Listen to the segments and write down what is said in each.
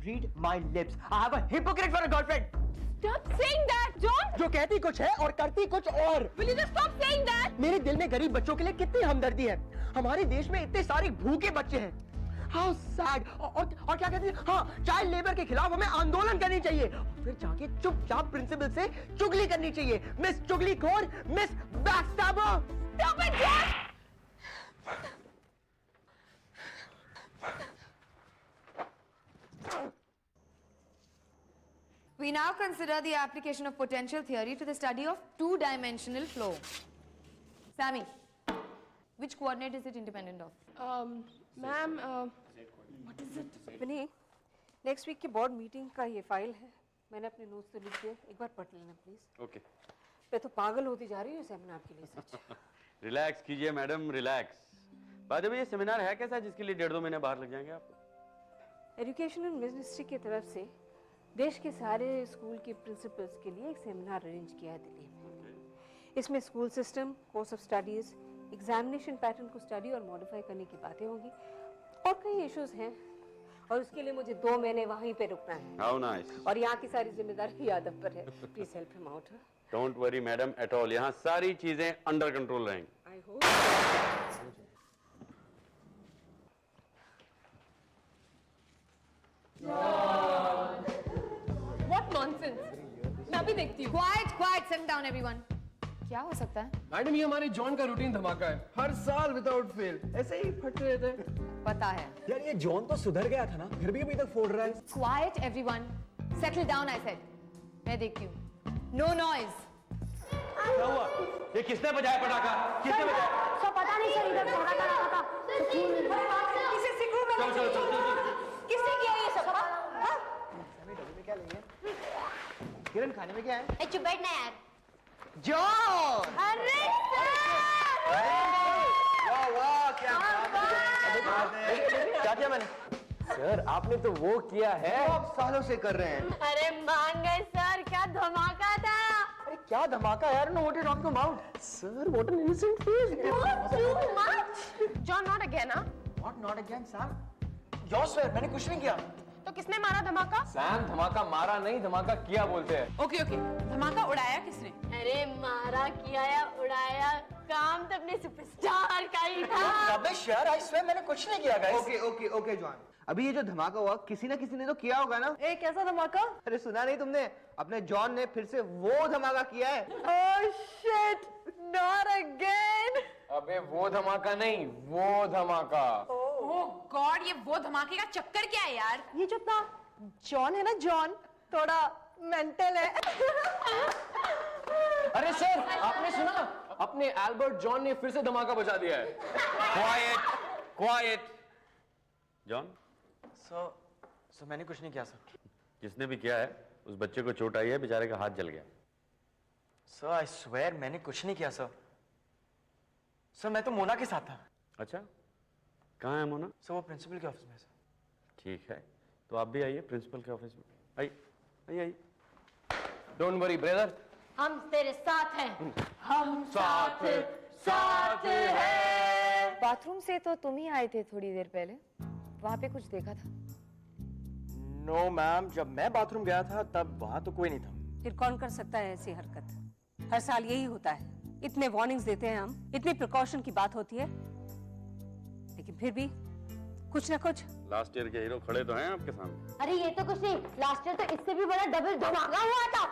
read my lips. I have a hypocrite for a girlfriend. Stop saying that, John. जो कहती कुछ है और करती कुछ और. Will you just stop saying that? मेरे दिल में गरीब बच्चों के लिए कितनी हमदर्दी है. हमारे देश में इतने सारे भूखे बच्चे हैं. How sad. और क्या कहती है? हाँ, चाइल्ड लेबर के खिलाफ हमें आंदोलन करनी चाहिए. फिर जाके चुपचाप प्रिंसिपल से चुगली करनी चाहिए. मिस चुगलीखोर, miss backstabber. Stop it, John. We now consider the application of potential theory to the study of two-dimensional flow. Sammy, which coordinate is it independent of? Ma'am, what is it? Vini, next week की board meeting का ये file है. मैंने अपने notes तो लिख दिए, एक बार पढ़ लेना प्लीज. ओके. मैं तो पागल होती जा रही हूँ सेमिनार के लिए सच. रिलैक्स कीजिए मैडम, रिलैक्स. बाद में ये सेमिनार है कैसा जिसके लिए 1.5-2 महीने बाहर लग जाएंगे आपको? एजुकेशन मिनिस्ट्री की तरफ से देश के सारे स्कूल के प्रिंसिपल्स के लिए एक सेमिनार अरेंज किया है दिल्ली में. इसमें school system, course of studies, examination pattern को स्टडी और मॉडिफाई करने की बातें होंगी और कई इश्यूज हैं. और उसके लिए मुझे 2 महीने वहीं पे रुकना है. How nice. और यहाँ की सारी जिम्मेदारी यादव पर है. Please help him out. Don't worry madam at all. यहाँ सारी चीजें अंडर कंट्रोल रहेंगी. I hope. What nonsense. मैं अभी देखती हूँ. Quiet, settle down everyone. क्या हो सकता है? मैडम ये हमारे जॉन का रूटीन धमाका है. हर साल विदाउट फेल ऐसे ही फटते रहते हैं. पता है. यार ये जॉन तो सुधर गया था ना, फिर भी अभी तक फोड़ रहा है. Quiet everyone. Settle down, I said. मैं देखती हूँ. No noise. क्या हुआ? ये किसने बजाया पटाखा? किसने बजाया? सब पता नहीं सर, इधर पटाखा लगा था. किसी सिक्कू में किसने किया ये सब? क्या लेंगे? किरण खाने में क्या है? चुप बैठना यार. जॉन. अरे वाह वाह क्या बात है. क्या किया मैंने? सर आपने तो वो किया है. आप सालों से कर रहे हैं. अरे मान गए सर, क्या धमाका था. अरे क्या धमाका यार. Know what is on the mouth. Sir what an innocent face. Too much. John, not again, हाँ? What not again, Sam? Yo sir, मैंने कुछ नहीं किया. तो किसने मारा धमाका? सैम धमाका मारा नहीं, धमाका किया बोलते हैं. ओके, धमाका उड़ाया किसने? अरे मारा किया या उड़ाया, काम तो अपने सुपरस्टार का ही था. रबिश यार, आई स्वेयर मैंने कुछ नहीं किया गाइस. Okay John. अभी ये जो धमाका हुआ किसी ना किसी ने तो किया होगा ना. ए कैसा धमाका? अरे सुना नहीं तुमने? अपने जॉन ने फिर से वो धमाका किया है. Oh shit, not again. अबे वो धमाका नहीं, वो धमाका. ओह गॉड, ये वो धमाके का चक्कर क्या है यार? ये जो अपना जॉन है ना, जॉन थोड़ा मेंटल है. अरे सर आपने सुना? अपने एल्बर्ट जॉन ने फिर से धमाका बजा दिया है. क्वाइट. जॉन. सर मैंने कुछ नहीं किया सर. जिसने भी किया है उस बच्चे को चोट आई है, बेचारे का हाथ जल गया. सर आई स्वेयर मैंने कुछ नहीं किया सर. सर मैं तो मोना के साथ था. अच्छा कहाँ है मोना? सर वो प्रिंसिपल के ऑफिस में. सर ठीक है तो आप भी आइए प्रिंसिपल के ऑफिस में. आइए. डोंट वरी ब्रदर, हम तेरे साथ हैं. हम साथ हैं. बाथरूम से तो तुम ही आए थे थोड़ी देर पहले. वहां पे कुछ देखा था? नो मैम, जब मैं बाथरूम गया था तब वहां तो कोई नहीं था. फिर कौन कर सकता है ऐसी हरकत? हर साल यही होता है. इतने वार्निंग्स देते हैं हम, इतनी प्रिकॉशन की बात होती है, लेकिन फिर भी कुछ ना कुछ. लास्ट ईयर के हीरो खड़े तो हैं आपके सामने. अरे ये तो कुछ नहीं, लास्ट ईयर तो इससे भी बड़ा डबल धमाका हुआ था.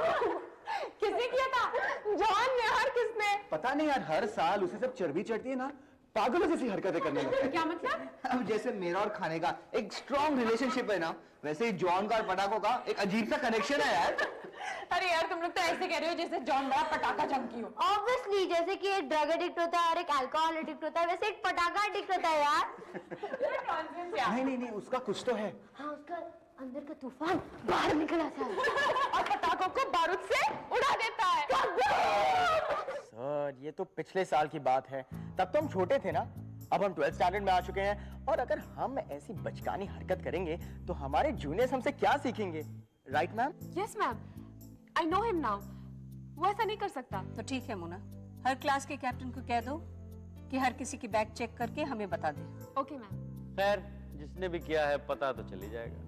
किसने किया था? जॉन ने. और किसने? पता नहीं यार, हर साल उसे सब चर्बी चढ़ती है ना, पागलों जैसी हरकतें करने लगता है. क्या मतलब? अब जैसे मेरा और खाने का एक स्ट्रॉन्ग रिलेशनशिप है ना, वैसे ही जॉन का और पटाखों का एक अजीब सा कनेक्शन है यार. अरे यार तुम लोग तो ऐसे कह रहे हो जैसे जॉन बड़ा पटाखा जंकी हो. ऑब्वियसली, जैसे कि एक ड्रग एडिक्ट होता है और एक अल्कोहल एडिक्ट होता है, वैसे एक पटाखा एडिक्ट होता है यार. नहीं उसका कुछ तो है. हाँ, उसका अंदर का तूफान बाहर निकला था और पटाखों को बारूद से उड़ा देता है. सर ये तो पिछले साल की बात है, तब तो हम छोटे थे ना. अब हम 12th स्टैंडर्ड में आ चुके हैं, और अगर हम ऐसी बचकानी हरकत करेंगे तो हमारे जूनियर्स हमसे क्या सीखेंगे. Right ma'am? Yes ma'am, I know him now. वो ऐसा नहीं कर सकता. तो ठीक है मोना, हर क्लास के कैप्टन को कह दो कि हर किसी की बैग चेक करके हमें बता दे. Okay ma'am. खैर जिसने भी किया है पता तो चली जाएगा.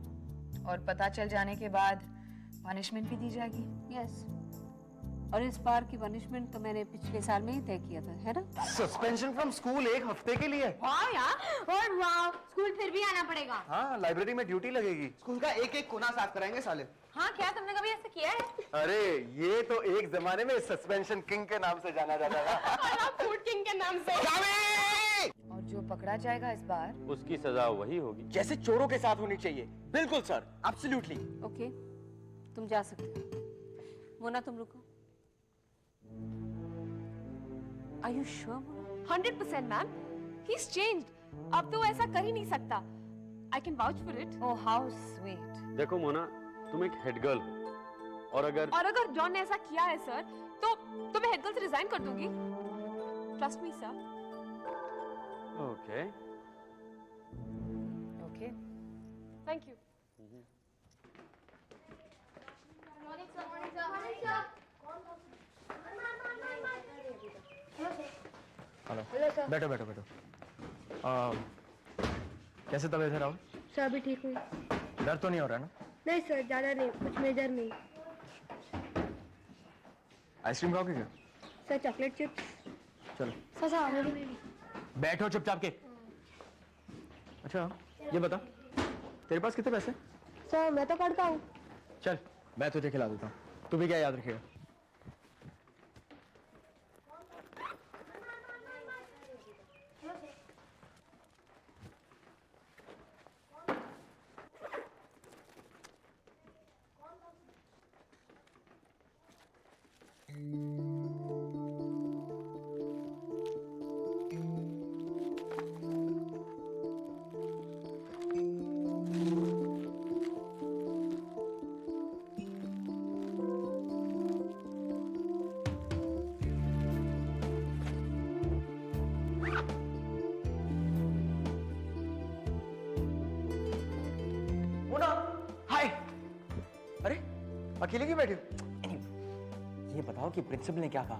और पता चल जाने के बाद पनिशमेंट भी दी जाएगी। यस, और इस बार की पनिशमेंट तो मैंने पिछले साल में ही तय किया था, है ना? सस्पेंशन फ्रॉम स्कूल 1 हफ्ते के लिए। वाह यार, और वाह, स्कूल फिर भी आना पड़ेगा। हाँ, लाइब्रेरी में ड्यूटी लगेगी। स्कूल का एक एक कोना साफ कराएंगे साले। हाँ, क्या तुमने कभी ऐसा किया है? अरे ये तो एक जमाने में सस्पेंशन किंग के नाम से जाना जाता था। फूड किंग के नाम से। और जो पकड़ा जाएगा इस बार, उसकी सजा वही होगी जैसे चोरों के साथ होनी चाहिए। बिल्कुल सर, एब्सोल्युटली। ओके, तुम जा सकते हो। मोना तुम रुको। Are you sure, Mona? 100% ma'am, he's changed. अब तो वो ऐसा कर ही नहीं सकता। I can vouch for it. oh how sweet। देखो मोना, तुम एक हेड गर्ल हो और अगर जॉन ने ऐसा किया है सर, तो मैं हेड गर्ल से रिजाइन कर दूंगी। Trust me sir. Okay okay thank you. Hello, बैठो बैठो बैठो। कैसे तबीयत है राहुल? सर अभी ठीक हुई। दर्द तो नहीं हो रहा है ना? नहीं सर, ज़्यादा नहीं, कुछ मेजर नहीं। आइसक्रीम खाओगे क्या? Sir chocolate chips. चलो सर हमें भी। बैठो चुपचाप के। अच्छा ये बता, तेरे पास कितने पैसे? सर मैं तो पढ़ता हूँ। चल मैं तुझे खिला देता हूँ, तू भी क्या याद रखेगा? मोना, हाय। अरे अकेले क्यों बैठे हो? Anyway, ये बताओ कि प्रिंसिपल ने क्या कहा?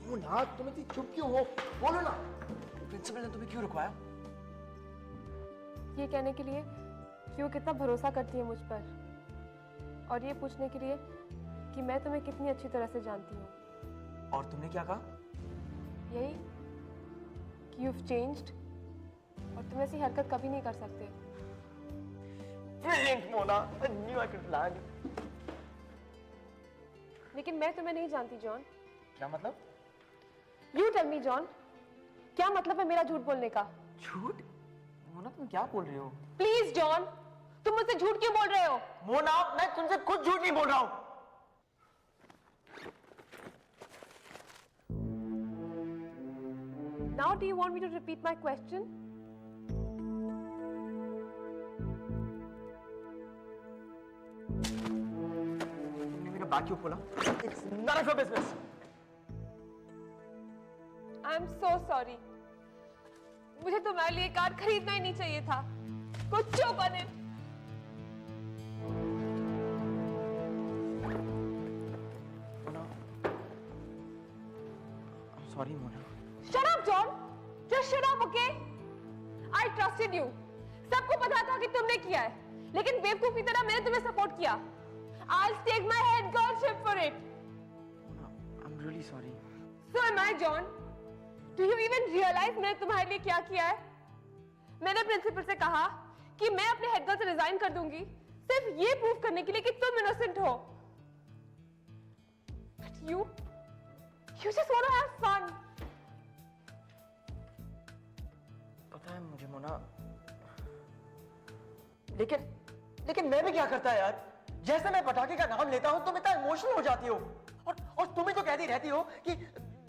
मोना, तुम इतनी चुप क्यों हो? बोलो ना। प्रिंसिपल ने तुम्हें क्यों रुकवाया? ये कहने के लिए कि वो कितना भरोसा करती है मुझ पर, और ये पूछने के लिए कि मैं तुम्हें कितनी अच्छी तरह से जानती हूँ। और तुमने क्या कहा? यही कि you've changed और तुम ऐसी हरकत कभी नहीं कर सकते। Brilliant, Mona. I knew I could land. लेकिन मैं तुम्हें नहीं जानती जॉन। क्या मतलब? You tell me जॉन, क्या मतलब है मेरा झूठ बोलने का? झूठ? मोना तुम क्या बोल रही हो? प्लीज जॉन, तुम मुझसे झूठ क्यों बोल रहे हो? मोना, मैं तुमसे खुद झूठ नहीं बोल रहा हूँ। Now do you want me to repeat my question? तुमने मेरा बैग क्यों खोला? It's none of your business. I'm so sorry. मुझे तुम्हारे लिए कार खरीदना ही नहीं चाहिए था। कुछ बने। Mona, I'm sorry, Mona. Shut up, John. Just shut up, okay? I trusted you. सबको पता था कि तुमने किया है, लेकिन बेवकूफ की तरह मैंने तुम्हें सपोर्ट किया। I'll stake my head girlship for it. Mona, I'm really sorry. So am I, John. Do you even realize मैंने तुम्हारे लिए क्या किया है? मैंने प्रिंसिपल से कहा कि मैं अपने हेड गर्ल से रिजाइन कर दूंगी, सिर्फ ये प्रूव करने के लिए कि तुम इनोसेंट हो। But you just want to have fun. पता है मुझे मोना, लेकिन मैं भी क्या करता है यार? जैसे मैं पटाखे का नाम लेता हूँ तुम इतना इमोशनल हो जाती हो, और तुम ही तो कहती रहती हो कि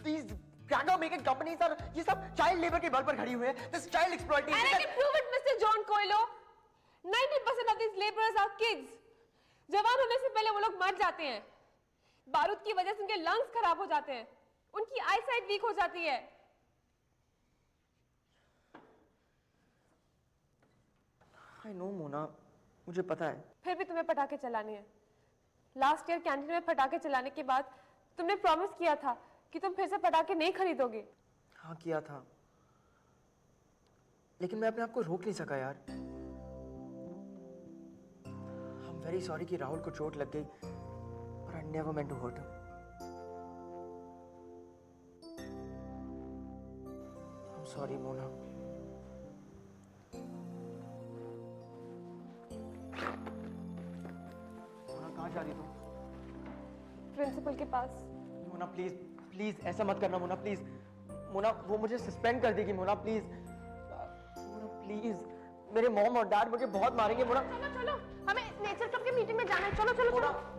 these cracker making companies are ये सब चाइल्ड लेबर के बल पर खड़ी हुई है। This child exploitation. And I can prove it, Mr. John Coelho. 90% of these laborers are kids. जवान होने से पहले वो लोग मर जाते हैं। बारूद की वजह से उनके लंग्स खराब हो जाते हैं, उनकी आईसाइट वीक हो जाती है। I know, मोना, मुझे पता है। फिर भी तुम्हें पटाखे चलाने हैं। लास्ट ईयर कैंटीन में पटाखे चलाने के बाद तुमने प्रॉमिस किया था कि तुम फिर से पटाखे नहीं खरीदोगे। हाँ किया था, लेकिन मैं अपने आप को रोक नहीं सका यार। वेरी सॉरी कि राहुल को चोट लग गई, but I never meant to hurt him. I'm sorry, Mona. Mona कहाँ जा रही तुम? प्रिंसिपल के पास। मोना प्लीज प्लीज ऐसा मत करना मोना प्लीज। मोना वो मुझे सस्पेंड कर देगी मोना प्लीज। मोना प्लीज, मेरे मॉम और डैड मुझे बहुत मारेंगे मोना। चलो चलो, हमें नेचर क्लब की मीटिंग में जाना है। चलो चलो मोना चलो।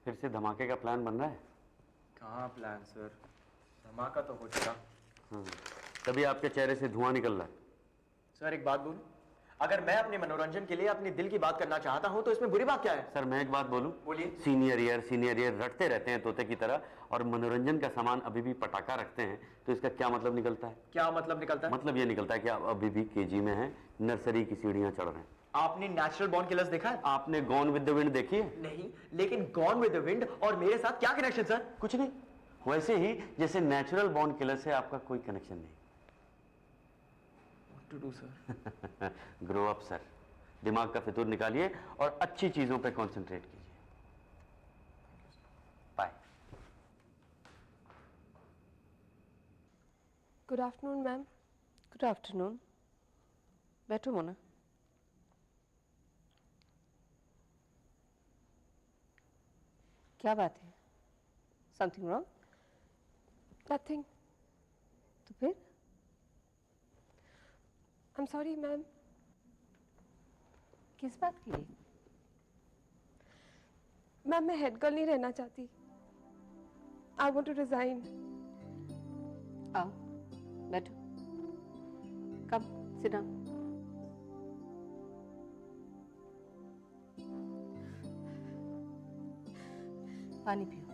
फिर से धमाके का प्लान बन रहा है? कहाँ प्लान सर, धमाका तो हो चुका। तभी आपके चेहरे से धुआं निकल रहा है। सर एक बात बोलूं, अगर मैं अपने मनोरंजन के लिए अपने दिल की बात करना चाहता हूं तो इसमें बुरी बात क्या है? सर मैं एक बात बोलूं? बोलिए। सीनियर ईयर रटते रहते हैं तोते की तरह, और मनोरंजन का सामान अभी भी पटाखा रखते हैं, तो इसका क्या मतलब निकलता है? क्या मतलब निकलता है? मतलब ये निकलता है कि आप अभी भी केजी में हैं, नर्सरी की सीढ़ियां चढ़ रहे हैं। आपने नेचुरल बॉर्न किलर्स देखा है? आपने गॉन विद द विंड देखी है? नहीं, लेकिन गॉन विद द विंड और मेरे साथ क्या कनेक्शन सर? कुछ नहीं, वैसे ही जैसे नेचुरल बॉर्न किलर से आपका कोई कनेक्शन नहीं। To do sir? Grow up sir, दिमाग का फितूर निकालिए और अच्छी चीजों पे कंसंट्रेट कीजिए। Bye. Good afternoon ma'am. Good afternoon. बैठो मोना। क्या बात है? Something wrong? नथिंग। तो फिर? I am sorry ma'am. किस बात के लिए? मैम मैं हेड गर्ल नहीं रहना चाहती। I want to resign. आओ बैठो। Come sit down. पानी पियो।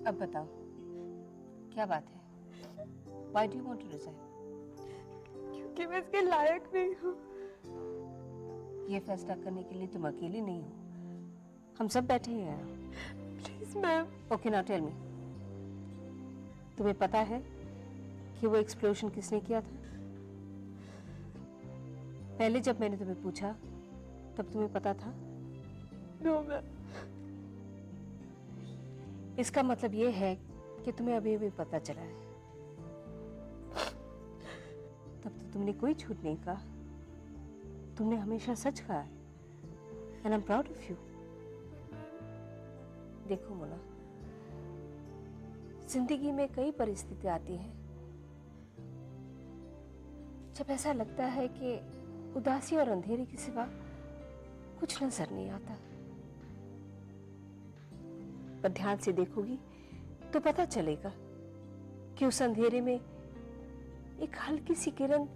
अब बताओ क्या बात है? Why do you want to resign? क्योंकि मैं इसके लायक नहीं हूँ। ये फैसला करने के लिए तुम अकेली नहीं हो, हम सब बैठे हैं यहाँ। Please ma'am. Okay now tell me, तुम्हें पता है कि वो एक्सप्लोजन किसने किया था? पहले जब मैंने तुम्हें पूछा तब तुम्हें पता था? No ma'am. इसका मतलब ये है कि तुम्हें अभी अभी पता चला है। तब तो तुमने कोई झूठ नहीं कहा, तुमने हमेशा सच कहा है। And I am proud of you. देखो मोना, जिंदगी में कई परिस्थितियां आती हैं जब ऐसा लगता है कि उदासी और अंधेरे के सिवा कुछ नजर नहीं आता। पर ध्यान से देखोगी तो पता चलेगा कि उस अंधेरे में एक हल्की सी किरण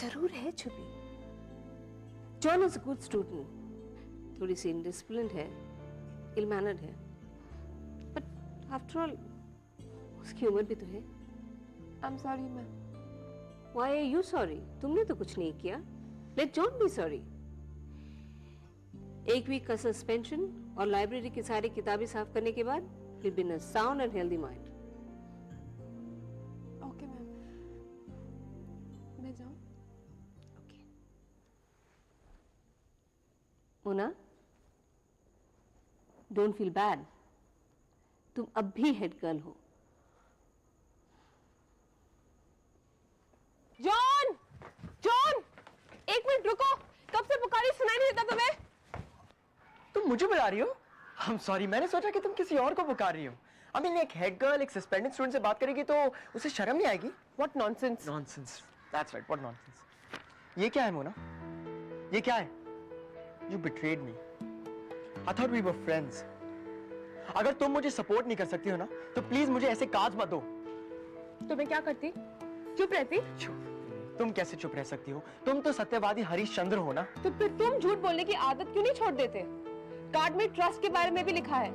जरूर है छुपी। John is a good student, थोड़ी सी इनडिसिप्लिन्ड है, इल मैनर्ड है, बट आफ्टर ऑल उसकी उम्र भी तो है। I'm sorry, ma'am. Why are you sorry? तुमने तो कुछ नहीं किया। Let John be sorry. एक वीक का सस्पेंशन और लाइब्रेरी की सारी किताबें साफ करने के बाद he'll be in a sound and healthy mind. Okay, ma'am. मैं जाऊँ? Okay. Mona, don't feel bad. तुम अब भी हेड गर्ल हो। जॉन! जॉन! एक मिनट रुको, कब से पुकारी सुनाई नहीं देता तुम्हें? तुम मुझे बुला रही हो? I'm sorry, मैंने सोचा कि तुम किसी और को पुकार रही हो। I mean, एक हेड गर्ल एक सस्पेंडेड स्टूडेंट से बात करेगी तो उसे शर्म नहीं आएगी? What nonsense! Nonsense. That's right. What nonsense. ये क्या है मोना? ये क्या है? You betrayed me. I thought we were friends. अगर तुम मुझे सपोर्ट नहीं कर सकती हो ना, तो प्लीज मुझे ऐसे काज मत दो। तो मैं क्या करती? चुप रहती? तुम कैसे चुप रह सकती हो? तुम तो सत्यवादी हरिश्चंद्र हो ना? तो फिर तुम झूठ बोलने की आदत क्यों नहीं छोड़ देते? कार्ड में ट्रस्ट के बारे में भी लिखा है।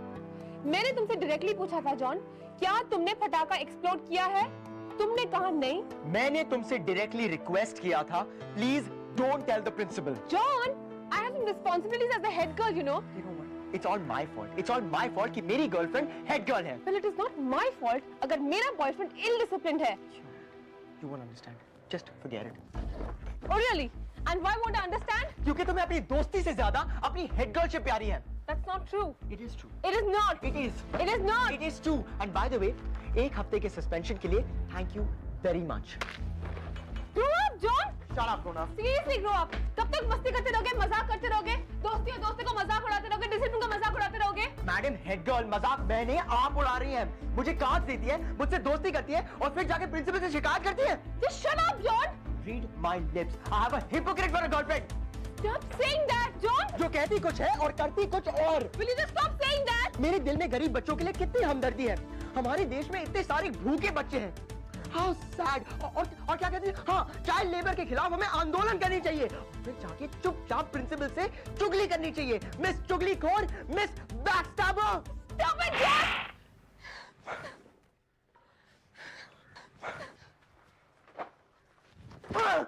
मैंने तुमसे डायरेक्टली पूछा था जॉन, क्या तुमने पटाखा एक्सप्लोड किया है? तुमने कहा नहीं। मैंने तुमसे डायरेक्टली रिक्वेस्ट किया था, please don't tell the principal. John, I have some responsibilities as a head girl, you know. You know what? It's all my fault. It's all my fault कि मेरी गर्लफ्रेंड हेड गर्ल है। Well, it is not my fault अगर मेरा boyfriend ill-disciplined है। You won't understand. Just forget it. Oh really? And why won't I understand? क्योंकि तुम्हें अपनी दोस्ती से ज्यादा अपनी हेड गर्ल से प्यारी है। That's not true. It is true. It is not. It is. It is not. It is true. And by the way, एक हफ्ते के सस्पेंशन के लिए thank you very much. Grow up, John. Shut up, Rona. Seriously, grow up. कब तक मस्ती करते रहोगे, मजाक करते रहोगे, दोस्ती और दोस्ती को मजाक उड़ाते रहोगे, डिसिप्लिन का मजाक उड़ाते रहोगे? मैडम हेड गर्ल मजाक मैंने आप उड़ा रही हैं। मुझे कांच देती है, मुझसे दोस्ती करती है और फिर जाके प्रिंसिपल से शिकायत करती है। Just shut up, John. Read my lips. I have a hypocrite for a girlfriend. Stop saying that, John. जो कहती कुछ है और करती कुछ और। Will you just stop saying that? मेरे दिल में गरीब बच्चों के लिए कितनी हमदर्दी है। हमारे देश में इतने सारे भूखे बच्चे हैं। How sad. और क्या कहते हैं? हाँ, चाइल्ड लेबर के खिलाफ हमें आंदोलन करनी चाहिए। फिर जाके चुपचाप प्रिंसिपल से चुगली करनी चाहिए। मिस चुगलीखोर, miss backstabber. Stop it, John.